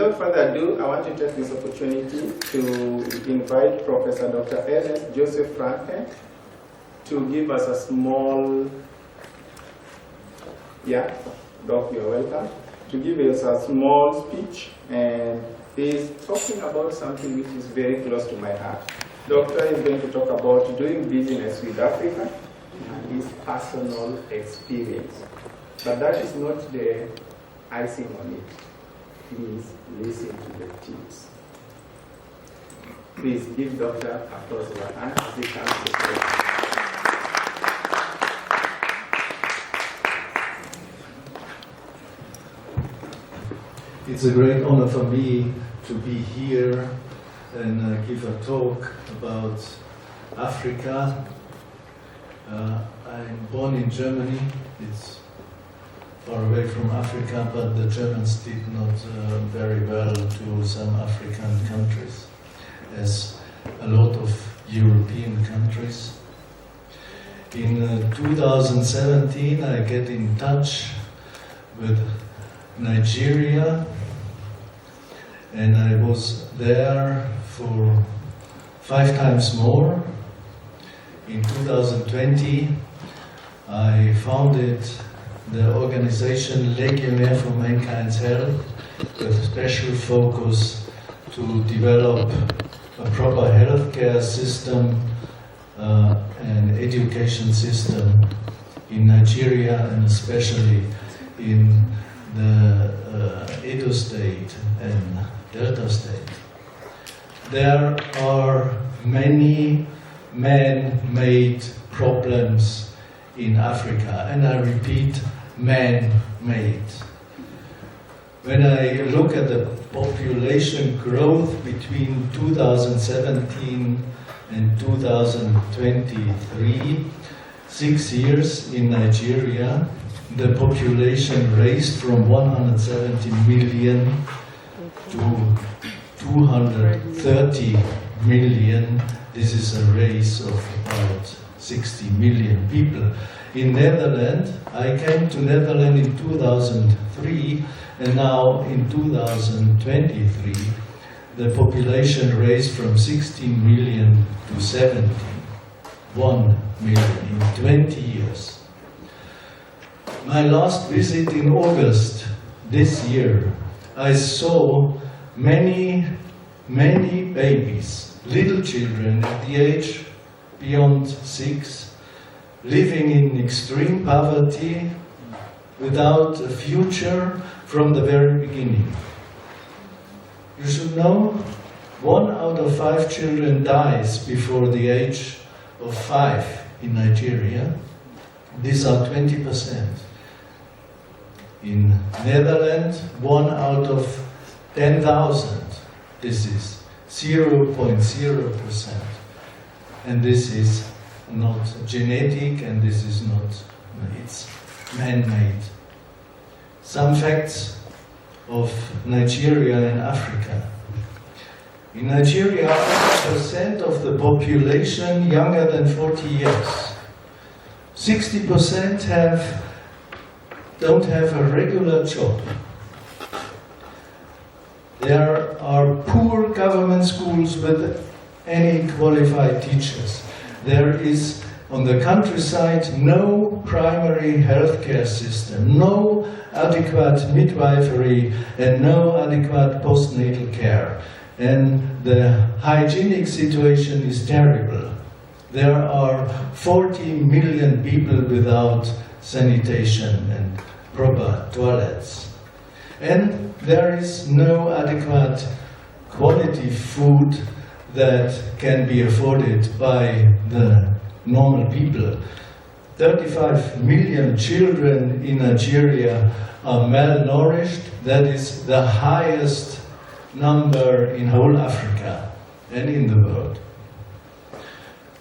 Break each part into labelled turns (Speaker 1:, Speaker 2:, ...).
Speaker 1: without further ado, I want to take this opportunity to invite Professor Dr. Ernst Josef Franzek to give us a small, Doc, you're welcome, to give us a small speech, and he's talking about something which is very close to my heart. Doctor is going to talk about doing business with Africa and his personal experience. But that is not the icing on it. Please listen to the tips. Please give Doctor a applause of a hand as he comes to the
Speaker 2: It's a great honor for me to be here and give a talk about Africa. I'm born in Germany. It's far away from Africa, but the Germans did not very well to some African countries, as a lot of European countries. In 2017, I get in touch with Nigeria, and I was there for 5 times more. In 2020, I founded the organization Legonnaire for Mankind's Health, with a special focus to develop a proper healthcare system and education system in Nigeria, and especially in the Edo State and Delta State. There are many man-made problems in Africa, and I repeat, man-made. When I look at the population growth between 2017 and 2023, 6 years in Nigeria, the population raised from 170 million to 230 million. This is a raise of about 60 million people. In Netherlands, I came to Netherlands in 2003, and now in 2023, the population raised from 16 million to 71 million in 20 years. My last visit in August this year, I saw many babies, little children at the age beyond 6, living in extreme poverty, without a future from the very beginning. You should know, 1 out of 5 children dies before the age of 5 in Nigeria. These are 20%. In Netherlands, 1 out of 10,000. This is 0.0%. And this is not genetic, and this is not, it's man-made. Some facts of Nigeria and Africa. In Nigeria, 100% of the population younger than 40 years. 60% don't have a regular job. There are poor government schools with any qualified teachers. There is, on the countryside, no primary healthcare system, no adequate midwifery, and no adequate postnatal care. And the hygienic situation is terrible. There are 40 million people without sanitation and proper toilets. And there is no adequate quality food that can be afforded by the normal people. 35 million children in Nigeria are malnourished. That is the highest number in whole Africa and in the world.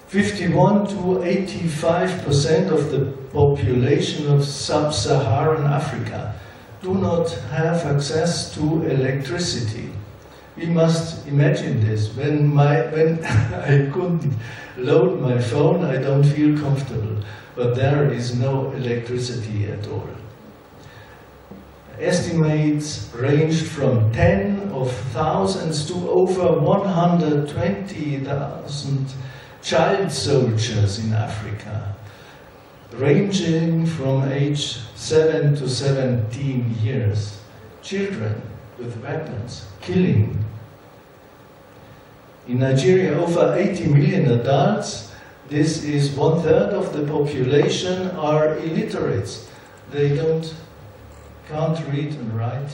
Speaker 2: 51 to 85% of the population of sub-Saharan Africa do not have access to electricity. We must imagine this. When I couldn't load my phone, I don't feel comfortable. But there is no electricity at all. Estimates ranged from 10 thousands to over 120,000 child soldiers in Africa, ranging from age 7 to 17 years. Children with weapons, killing. In Nigeria, over 80 million adults. This is 1/3 of the population are illiterates. They can't read and write.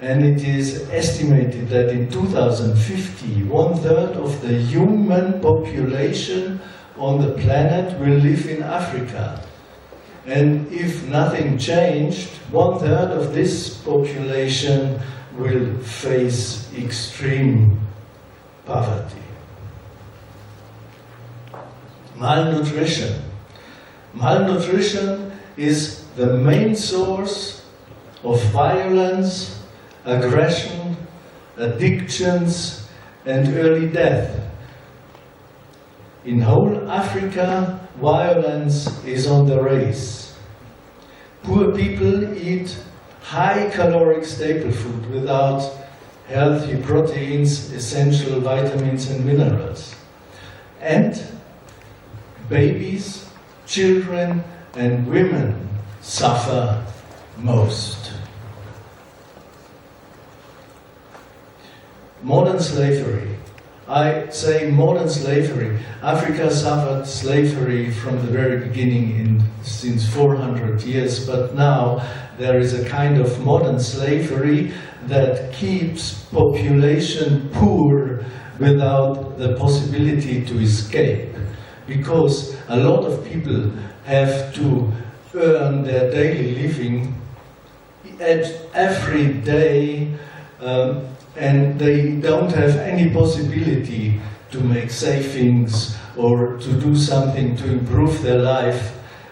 Speaker 2: And it is estimated that in 2050, 1/3 of the human population on the planet will live in Africa. And if nothing changed, 1/3 of this population will face extreme poverty. Malnutrition. Malnutrition is the main source of violence, aggression, addictions, and early death. In whole Africa, violence is on the rise. Poor people eat high-caloric staple food without healthy proteins, essential vitamins and minerals. And babies, children, and women suffer most. Modern slavery. I say modern slavery. Africa suffered slavery from the very beginning since 400 years, but now there is a kind of modern slavery that keeps population poor without the possibility to escape. Because a lot of people have to earn their daily living every day, and they don't have any possibility to make savings or to do something to improve their life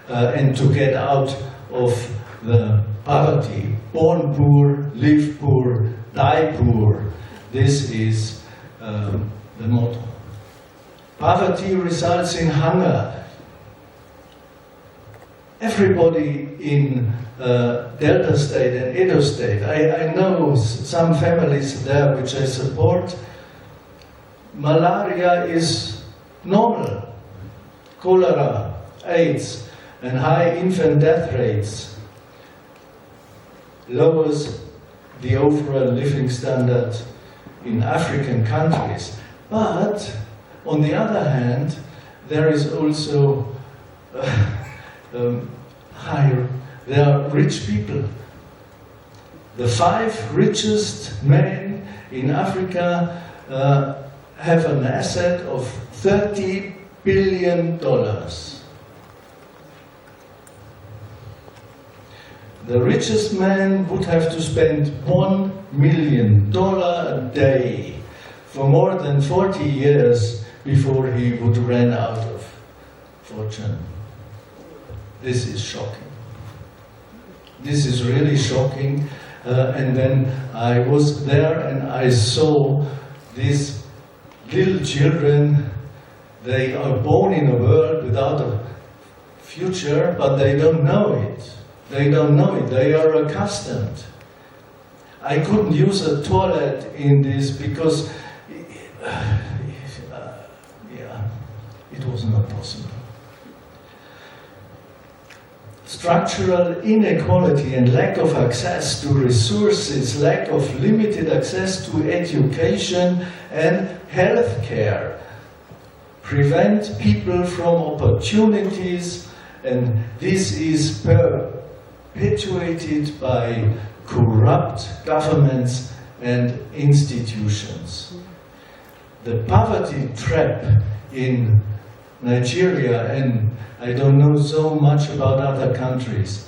Speaker 2: and to get out of the poverty. Born poor, live poor, die poor. This is the motto. Poverty results in hunger. Everybody in Delta State and Edo State, I know some families there which I support, malaria is normal. Cholera, AIDS, and high infant death rates lowers the overall living standard in African countries. But on the other hand, there is also there are rich people. The 5 richest men in Africa have an asset of $30 billion. The richest man would have to spend $1 million a day for more than 40 years before he would run out of fortune. This is shocking. This is really shocking. And then I was there and I saw these little children. They are born in a world without a future, but they don't know it. They don't know it. They are accustomed. I couldn't use a toilet in this because it was not possible. Structural inequality and lack of access to resources, lack of limited access to education and health care prevent people from opportunities, and this is perpetuated by corrupt governments and institutions. The poverty trap in Nigeria, and I don't know so much about other countries.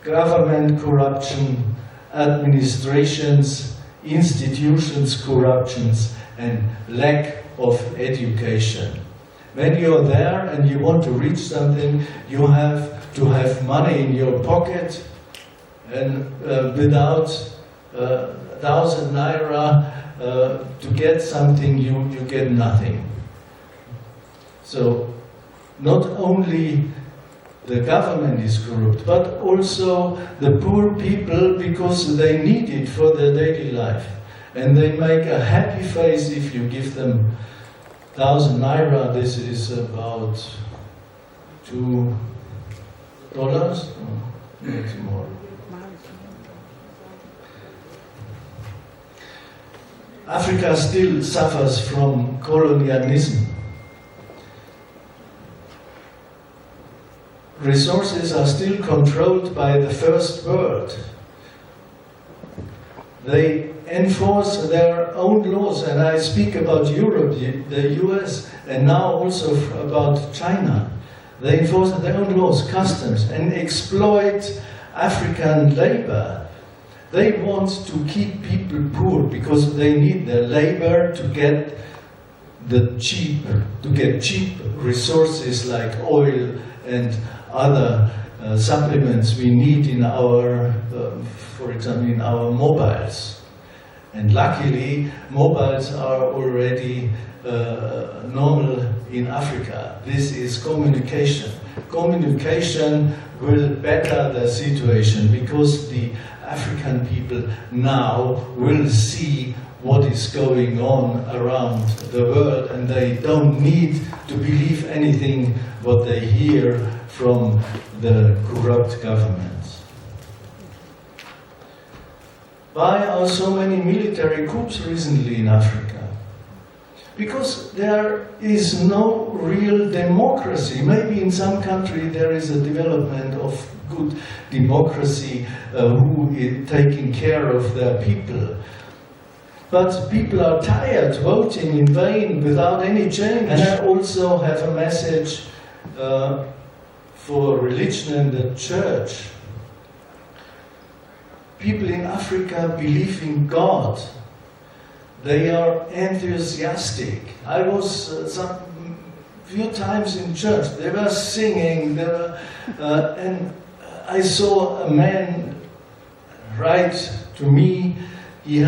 Speaker 2: Government corruption, administrations, institutions corruptions, and lack of education. When you're there and you want to reach something, you have to have money in your pocket, and without 1,000 naira to get something, you get nothing. So not only the government is corrupt, but also the poor people, because they need it for their daily life. And they make a happy face if you give them 1,000 naira. This is about $2, maybe more. Africa still suffers from colonialism. Resources are still controlled by the first world. They enforce their own laws, and I speak about Europe, the US, and now also about China. They enforce their own laws, customs, and exploit African labor. They want to keep people poor because they need their labor to get cheap resources like oil and other supplements we need in our, for example, in our mobiles. And luckily, mobiles are already normal in Africa. This is communication. Communication will better the situation because the African people now will see what is going on around the world, and they don't need to believe anything what they hear from the corrupt governments. Why are so many military coups recently in Africa? Because there is no real democracy. Maybe in some country there is a development of good democracy who is taking care of their people. But people are tired voting in vain without any change. And I also have a message for religion and the church. People in Africa believe in God. They are enthusiastic. I was some few times in church. They were singing, and I saw a man write to me. He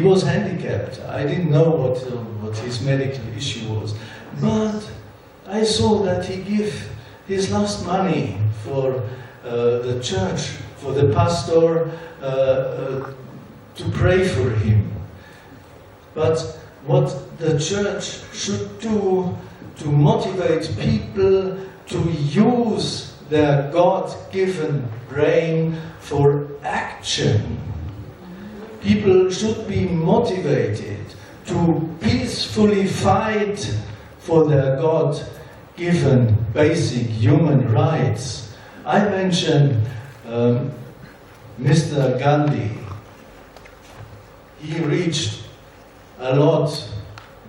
Speaker 2: was handicapped. I didn't know what his medical issue was, but I saw that he gave his last money for the church, for the pastor, to pray for him. But what the church should do to motivate people to use their God-given brain for action. People should be motivated to peacefully fight for their God-given basic human rights. I mentioned Mr. Gandhi. He reached a lot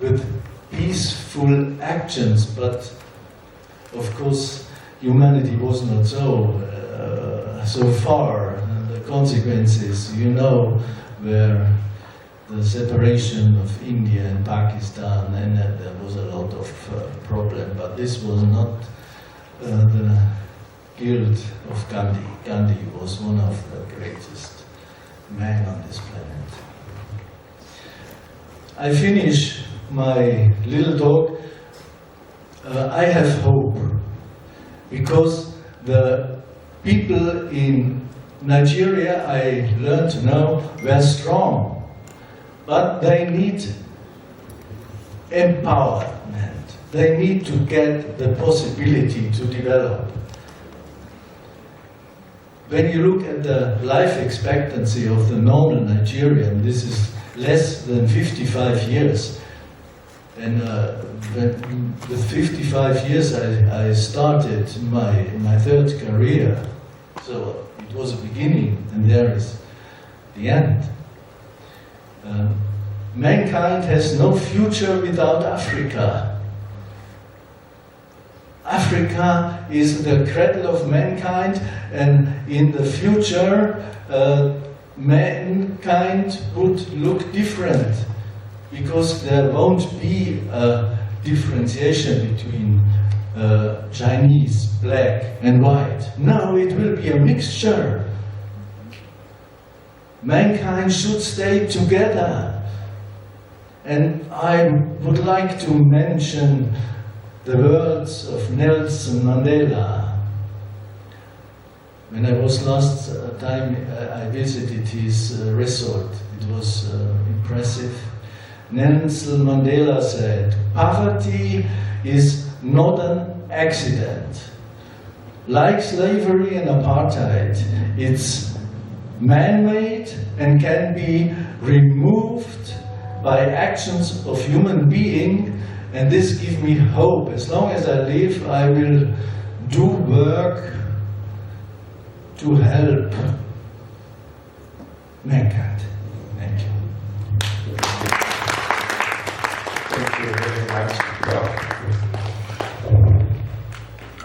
Speaker 2: with peaceful actions, but of course humanity was not so far. The consequences, you know, were the separation of India and Pakistan, and there was a lot of problem. But this was not the guilt of Gandhi. Gandhi was one of the greatest men on this planet. I finish my little talk. I have hope because the people in Nigeria, I learned to know, were strong, but they need empowerment. They need to get the possibility to develop. When you look at the life expectancy of the normal Nigerian, this is less than 55 years. And with 55 years I started my third career. So it was a beginning, and there is the end. Mankind has no future without Africa. Africa is the cradle of mankind, and in the future mankind would look different, because there won't be a differentiation between Chinese, black and white. No, it will be a mixture. Mankind should stay together. And I would like to mention the words of Nelson Mandela. When I was last time, I visited his resort. It was in expensive. Nelson Mandela said, poverty is not an accident. Like slavery and apartheid, it's man-made and can be removed by actions of human being, and this gives me hope. As long as I live, I will do work to help mankind. Thank you.
Speaker 3: Thank you very much, Prof.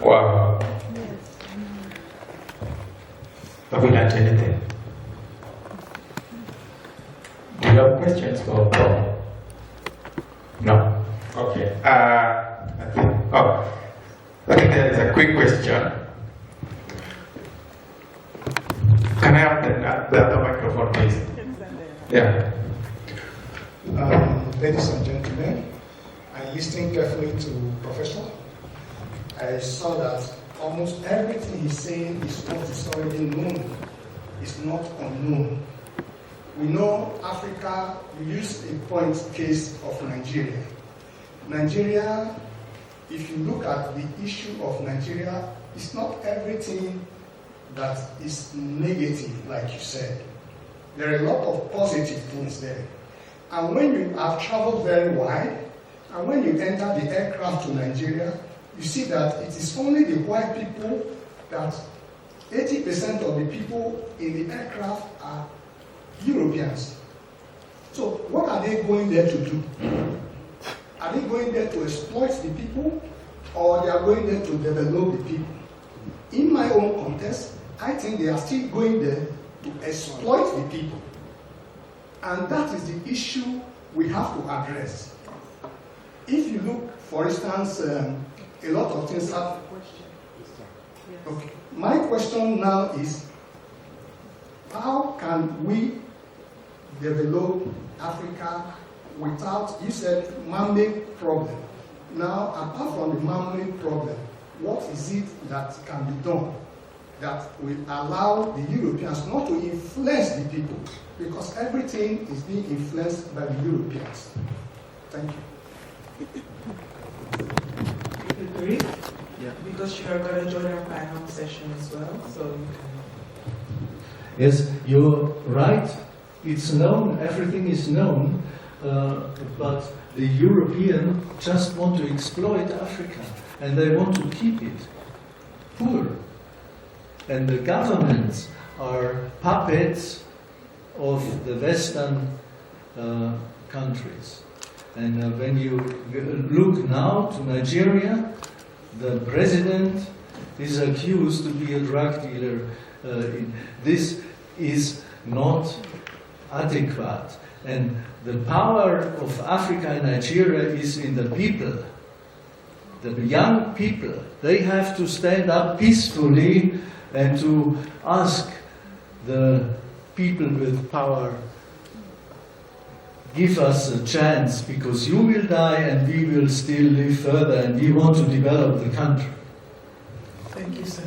Speaker 3: Wow. Have we learned anything? Do you have questions for Prof? No? Okay. I think there is a quick question. Can I have the other microphone, please? Yeah.
Speaker 4: Ladies and gentlemen, I listened carefully to Professor. I saw that almost everything he's saying is what is already known. It's not unknown. We know Africa, you use a point case of Nigeria. Nigeria, if you look at the issue of Nigeria, it's not everything that is negative, like you said. There are a lot of positive things there. And when you have traveled very wide, and when you enter the aircraft to Nigeria, you see that it is only the white people that 80% of the people in the aircraft are Europeans. So what are they going there to do? Are they going there to exploit the people, or they are going there to develop the people? In my own context, I think they are still going there to exploit the people. And that is the issue we have to address. If you look, for instance, a lot of things have... Okay. My question now is, how can we develop Africa without, you said, man-made problem. Now, apart from the man-made problem, what is it that can be done that will allow the Europeans not to influence the people? Because everything is being influenced by the Europeans. Thank you.
Speaker 5: You agree? Yeah. Because you are going to join our panel session as well, so you can...
Speaker 2: Yes, you're right. It's known, everything is known, but the Europeans just want to exploit Africa, and they want to keep it poor. And the governments are puppets of the Western countries. And when you look now to Nigeria, the president is accused to be a drug dealer. This is not adequate. And the power of Africa and Nigeria is in the people. The young people, they have to stand up peacefully and to ask the people with power, give us a chance, because you will die and we will still live further, and we want to develop the country.
Speaker 5: Thank you, sir.